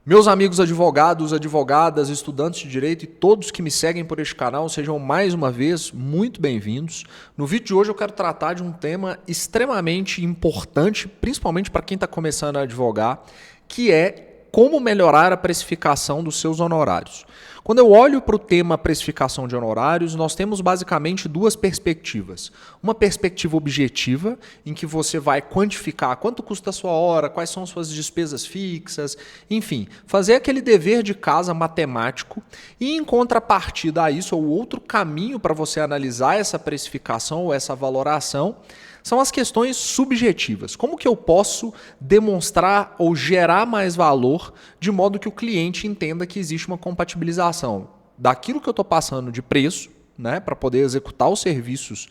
Meus amigos advogados, advogadas, estudantes de direito e todos que me seguem por este canal, sejam mais uma vez muito bem-vindos. No vídeo de hoje eu quero tratar de um tema extremamente importante, principalmente para quem está começando a advogar, que é como melhorar a precificação dos seus honorários. Quando eu olho para o tema precificação de honorários, nós temos basicamente duas perspectivas. Uma perspectiva objetiva, em que você vai quantificar quanto custa a sua hora, quais são suas despesas fixas, enfim, fazer aquele dever de casa matemático. E em contrapartida a isso, ou outro caminho para você analisar essa precificação ou essa valoração, são as questões subjetivas. Como que eu posso demonstrar ou gerar mais valor de modo que o cliente entenda que existe uma compatibilização daquilo que eu estou passando de preço, né, para poder executar os serviços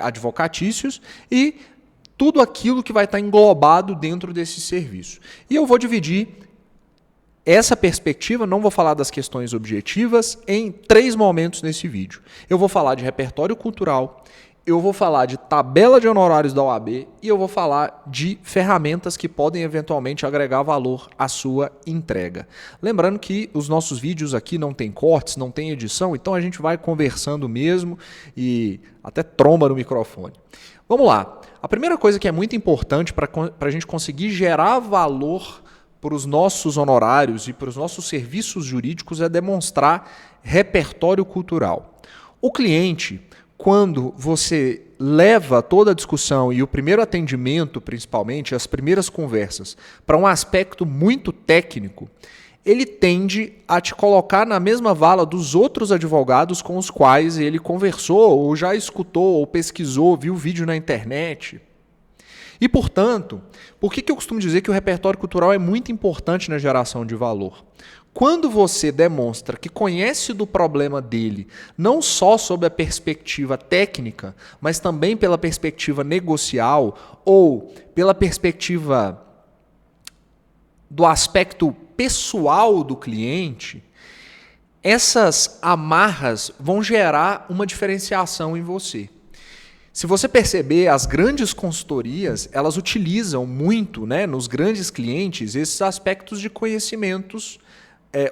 advocatícios e tudo aquilo que vai estar englobado dentro desse serviço. E eu vou dividir essa perspectiva, não vou falar das questões objetivas, em 3 momentos nesse vídeo. Eu vou falar de repertório cultural, eu vou falar de tabela de honorários da OAB e eu vou falar de ferramentas que podem eventualmente agregar valor à sua entrega. Lembrando que os nossos vídeos aqui não tem cortes, não tem edição, então a gente vai conversando mesmo e até tromba no microfone. Vamos lá. A primeira coisa que é muito importante para a gente conseguir gerar valor para os nossos honorários e para os nossos serviços jurídicos é demonstrar repertório cultural. O cliente, quando você leva toda a discussão e o primeiro atendimento, principalmente, as primeiras conversas, para um aspecto muito técnico, ele tende a te colocar na mesma vala dos outros advogados com os quais ele conversou, ou já escutou, ou pesquisou, viu vídeo na internet. E, portanto, por que eu costumo dizer que o repertório cultural é muito importante na geração de valor? Quando você demonstra que conhece do problema dele, não só sob a perspectiva técnica, mas também pela perspectiva negocial ou pela perspectiva do aspecto pessoal do cliente, essas amarras vão gerar uma diferenciação em você. Se você perceber, as grandes consultorias, elas utilizam muito, né, nos grandes clientes, esses aspectos de conhecimentos,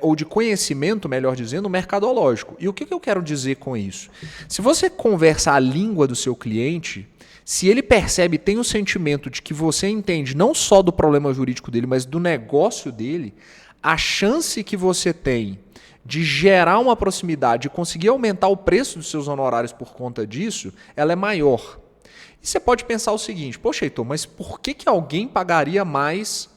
ou de conhecimento, melhor dizendo, mercadológico. E o que eu quero dizer com isso? Se você conversa a língua do seu cliente, se ele percebe, tem o sentimento de que você entende não só do problema jurídico dele, mas do negócio dele, a chance que você tem de gerar uma proximidade e conseguir aumentar o preço dos seus honorários por conta disso, ela é maior. E você pode pensar o seguinte, poxa, Heitor, mas por que alguém pagaria mais,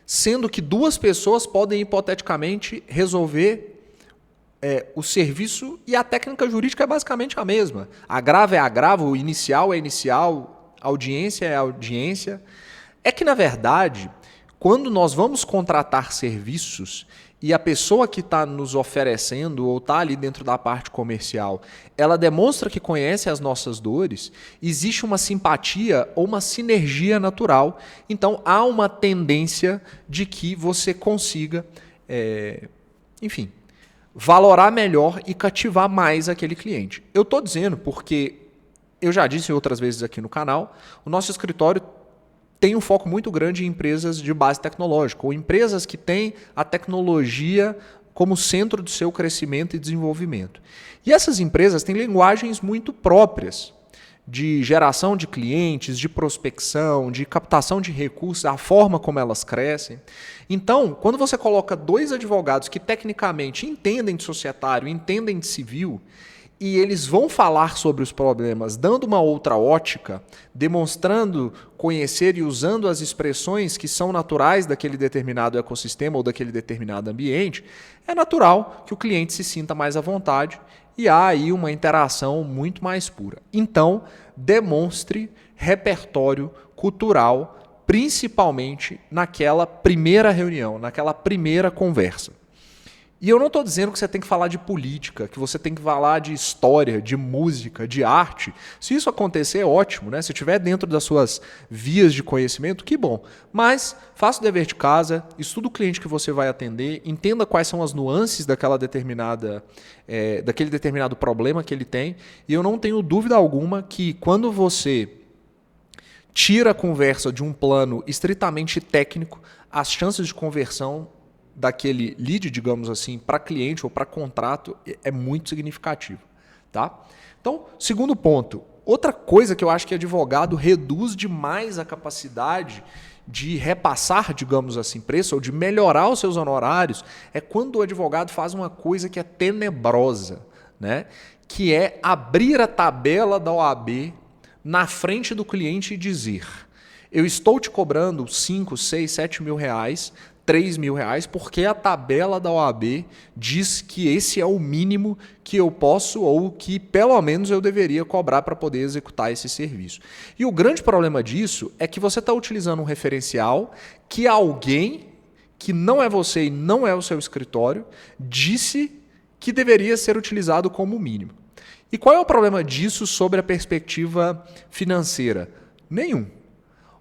sendo que 2 pessoas podem hipoteticamente resolver o serviço e a técnica jurídica é basicamente a mesma. Agravo é agravo, inicial é inicial, audiência é audiência. É que, na verdade, quando nós vamos contratar serviços e a pessoa que está nos oferecendo ou está ali dentro da parte comercial, ela demonstra que conhece as nossas dores, existe uma simpatia ou uma sinergia natural. Então, há uma tendência de que você consiga, enfim, valorar melhor e cativar mais aquele cliente. Eu estou dizendo porque, eu já disse outras vezes aqui no canal, o nosso escritório tem um foco muito grande em empresas de base tecnológica, ou empresas que têm a tecnologia como centro do seu crescimento e desenvolvimento. E essas empresas têm linguagens muito próprias de geração de clientes, de prospecção, de captação de recursos, a forma como elas crescem. Então, quando você coloca 2 advogados que tecnicamente entendem de societário, entendem de civil, e eles vão falar sobre os problemas dando uma outra ótica, demonstrando conhecer e usando as expressões que são naturais daquele determinado ecossistema ou daquele determinado ambiente, é natural que o cliente se sinta mais à vontade e há aí uma interação muito mais pura. Então, demonstre repertório cultural, principalmente naquela primeira reunião, naquela primeira conversa. E eu não estou dizendo que você tem que falar de política, que você tem que falar de história, de música, de arte. Se isso acontecer, é ótimo, né? Se estiver dentro das suas vias de conhecimento, que bom. Mas faça o dever de casa, estuda o cliente que você vai atender, entenda quais são as nuances daquele determinado problema que ele tem. E eu não tenho dúvida alguma que quando você tira a conversa de um plano estritamente técnico, as chances de conversão daquele lead, digamos assim, para cliente ou para contrato é muito significativo. Tá? Então, segundo ponto, outra coisa que eu acho que advogado reduz demais a capacidade de repassar, digamos assim, preço ou de melhorar os seus honorários é quando o advogado faz uma coisa que é tenebrosa, né? Que é abrir a tabela da OAB na frente do cliente e dizer: eu estou te cobrando 5, 6, 7 mil reais, 3 mil reais, porque a tabela da OAB diz que esse é o mínimo que eu posso ou que pelo menos eu deveria cobrar para poder executar esse serviço. E o grande problema disso é que você está utilizando um referencial que alguém, que não é você e não é o seu escritório, disse que deveria ser utilizado como mínimo. E qual é o problema disso sobre a perspectiva financeira? Nenhum.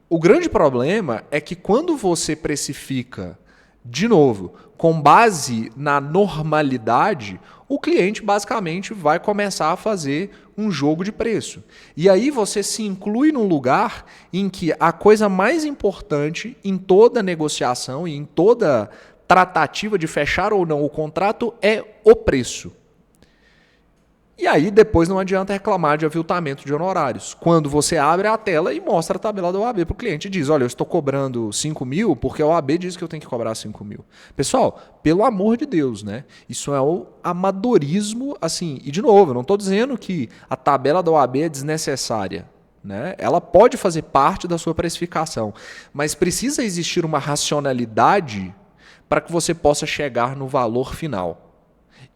O grande problema é que quando você precifica, de novo, com base na normalidade, o cliente basicamente vai começar a fazer um jogo de preço. E aí você se inclui num lugar em que a coisa mais importante em toda negociação e em toda tratativa de fechar ou não o contrato é o preço. E aí depois não adianta reclamar de aviltamento de honorários. Quando você abre a tela e mostra a tabela da OAB para o cliente e diz: olha, eu estou cobrando 5 mil porque a OAB diz que eu tenho que cobrar 5 mil. Pessoal, pelo amor de Deus, né? Isso é o amadorismo, assim. E de novo, eu não estou dizendo que a tabela da OAB é desnecessária, né? Ela pode fazer parte da sua precificação, mas precisa existir uma racionalidade para que você possa chegar no valor final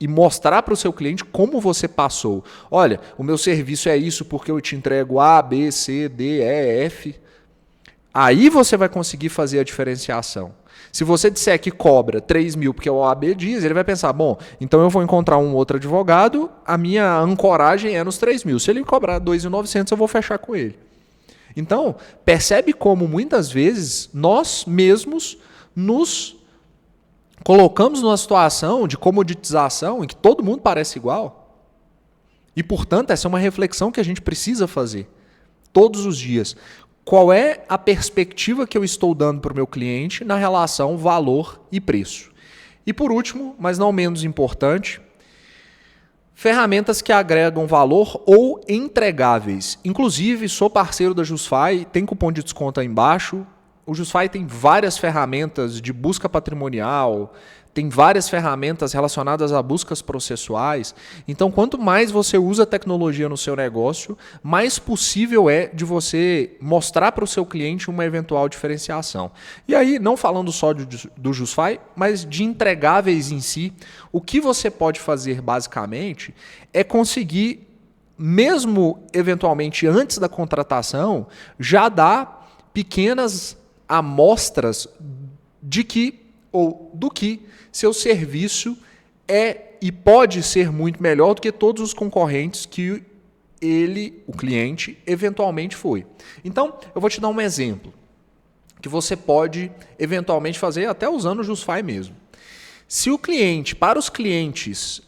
e mostrar para o seu cliente como você passou. Olha, o meu serviço é isso porque eu te entrego A, B, C, D, E, F. Aí você vai conseguir fazer a diferenciação. Se você disser que cobra 3 mil porque o OAB diz, ele vai pensar: bom, então eu vou encontrar um outro advogado, a minha ancoragem é nos 3 mil. Se ele cobrar 2.900, eu vou fechar com ele. Então, percebe como muitas vezes nós mesmos nos colocamos numa situação de comoditização em que todo mundo parece igual. E, portanto, essa é uma reflexão que a gente precisa fazer todos os dias. Qual é a perspectiva que eu estou dando para o meu cliente na relação valor e preço? E, por último, mas não menos importante, ferramentas que agregam valor ou entregáveis. Inclusive, sou parceiro da Jusfy, tem cupom de desconto aí embaixo. O Jusfy tem várias ferramentas de busca patrimonial, tem várias ferramentas relacionadas a buscas processuais. Então, quanto mais você usa a tecnologia no seu negócio, mais possível é de você mostrar para o seu cliente uma eventual diferenciação. E aí, não falando só do Jusfy, mas de entregáveis em si, o que você pode fazer basicamente é conseguir, mesmo eventualmente antes da contratação, já dar pequenas amostras de que ou do que seu serviço é e pode ser muito melhor do que todos os concorrentes que ele, o cliente, eventualmente foi. Então, eu vou te dar um exemplo que você pode eventualmente fazer até usando o Jusfy mesmo. Se o cliente, para os clientes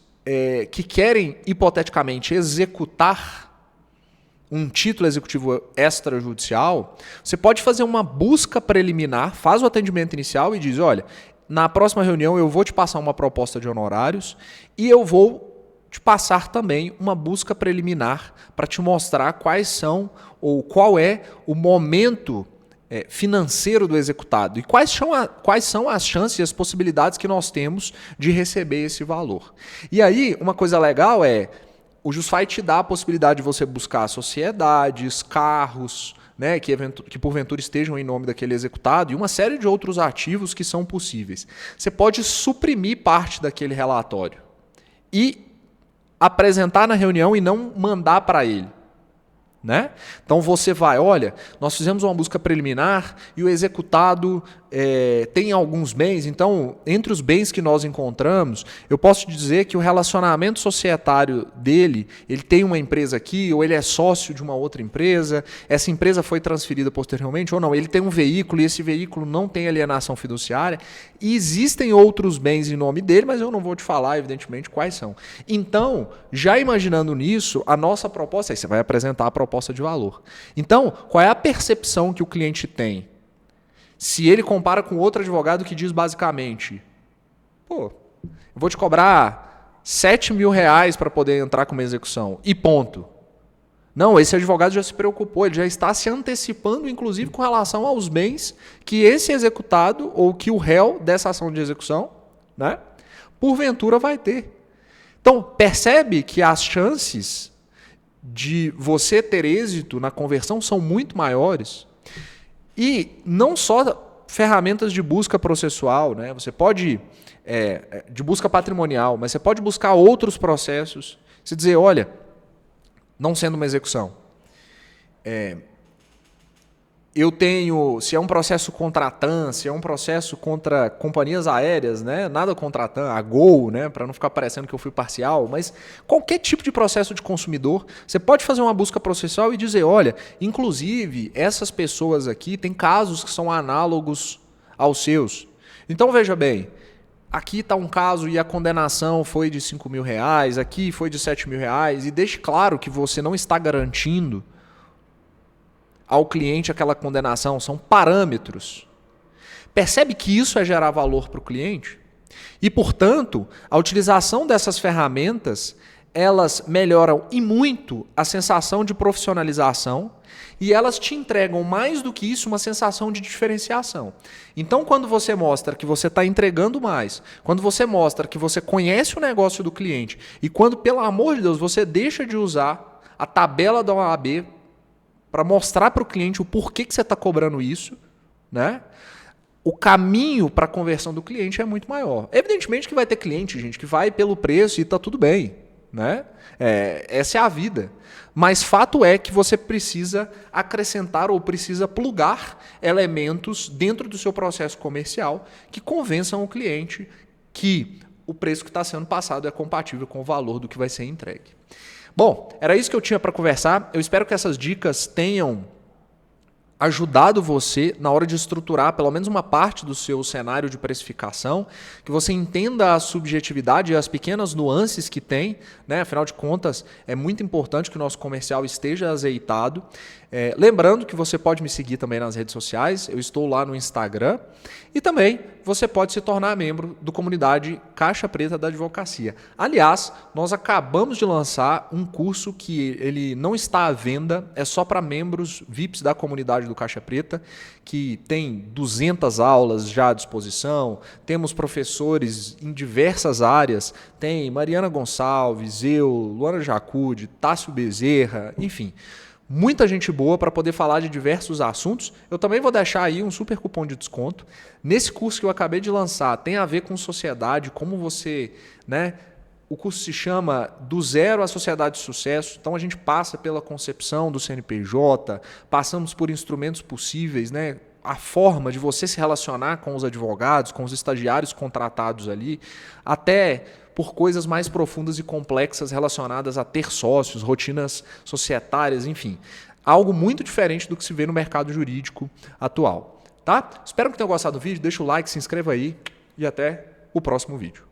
que querem hipoteticamente executar um título executivo extrajudicial, você pode fazer uma busca preliminar, faz o atendimento inicial e diz: olha, na próxima reunião eu vou te passar uma proposta de honorários e eu vou te passar também uma busca preliminar para te mostrar quais são ou qual é o momento financeiro do executado e quais são as chances e as possibilidades que nós temos de receber esse valor. E aí, uma coisa legal é: o Jusfy te dá a possibilidade de você buscar sociedades, carros, né, que porventura estejam em nome daquele executado e uma série de outros ativos que são possíveis. Você pode suprimir parte daquele relatório e apresentar na reunião e não mandar para ele. Né? Então você vai: olha, nós fizemos uma busca preliminar e o executado tem alguns bens, então entre os bens que nós encontramos, eu posso te dizer que o relacionamento societário dele, ele tem uma empresa aqui, ou ele é sócio de uma outra empresa, essa empresa foi transferida posteriormente, ou não, ele tem um veículo e esse veículo não tem alienação fiduciária, e existem outros bens em nome dele, mas eu não vou te falar, evidentemente, quais são. Então, já imaginando nisso, a nossa proposta, aí você vai apresentar a proposta de valor. Então, qual é a percepção que o cliente tem? Se ele compara com outro advogado que diz basicamente, pô, eu vou te cobrar R$7.000 para poder entrar com uma execução e ponto. Não, esse advogado já se preocupou, ele já está se antecipando, inclusive, com relação aos bens que esse executado ou que o réu dessa ação de execução, né, porventura vai ter. Então, percebe que as chances de você ter êxito na conversão são muito maiores. E não só ferramentas de busca processual, né? Você pode, de busca patrimonial, mas você pode buscar outros processos. Você dizer, olha, não sendo uma execução, eu tenho, se é um processo contra a TAM, se é um processo contra companhias aéreas, né? Nada contra a TAM, a Gol, né? Para não ficar parecendo que eu fui parcial, mas qualquer tipo de processo de consumidor, você pode fazer uma busca processual e dizer, olha, inclusive essas pessoas aqui têm casos que são análogos aos seus. Então veja bem, aqui está um caso e a condenação foi de R$5.000, aqui foi de R$7.000, e deixe claro que você não está garantindo ao cliente aquela condenação, são parâmetros. Percebe que isso é gerar valor para o cliente? E, portanto, a utilização dessas ferramentas, elas melhoram e muito a sensação de profissionalização e elas te entregam mais do que isso uma sensação de diferenciação. Então, quando você mostra que você está entregando mais, quando você mostra que você conhece o negócio do cliente e quando, pelo amor de Deus, você deixa de usar a tabela da OAB para mostrar para o cliente o porquê que você está cobrando isso, né? O caminho para a conversão do cliente é muito maior. Evidentemente que vai ter cliente, gente, que vai pelo preço e está tudo bem, né? Essa é a vida. Mas fato é que você precisa acrescentar ou precisa plugar elementos dentro do seu processo comercial que convençam o cliente que o preço que está sendo passado é compatível com o valor do que vai ser entregue. Bom, era isso que eu tinha para conversar. Eu espero que essas dicas tenham ajudado você na hora de estruturar pelo menos uma parte do seu cenário de precificação, que você entenda a subjetividade e as pequenas nuances que tem, né? Afinal de contas, é muito importante que o nosso comercial esteja azeitado. Lembrando que você pode me seguir também nas redes sociais, eu estou lá no Instagram, e também você pode se tornar membro do comunidade Caixa Preta da Advocacia. Aliás, nós acabamos de lançar um curso que ele não está à venda, é só para membros VIPs da comunidade do Caixa Preta, que tem 200 aulas já à disposição, temos professores em diversas áreas, tem Mariana Gonçalves, eu, Luana Jacude, Tássio Bezerra, enfim, muita gente boa para poder falar de diversos assuntos. Eu também vou deixar aí um super cupom de desconto. Nesse curso que eu acabei de lançar, tem a ver com sociedade, como você, né? O curso se chama Do Zero à Sociedade de Sucesso. Então a gente passa pela concepção do CNPJ, passamos por instrumentos possíveis, né? A forma de você se relacionar com os advogados, com os estagiários contratados ali, até por coisas mais profundas e complexas relacionadas a ter sócios, rotinas societárias, enfim. Algo muito diferente do que se vê no mercado jurídico atual. Tá? Espero que tenham gostado do vídeo, deixa o like, se inscreva aí e até o próximo vídeo.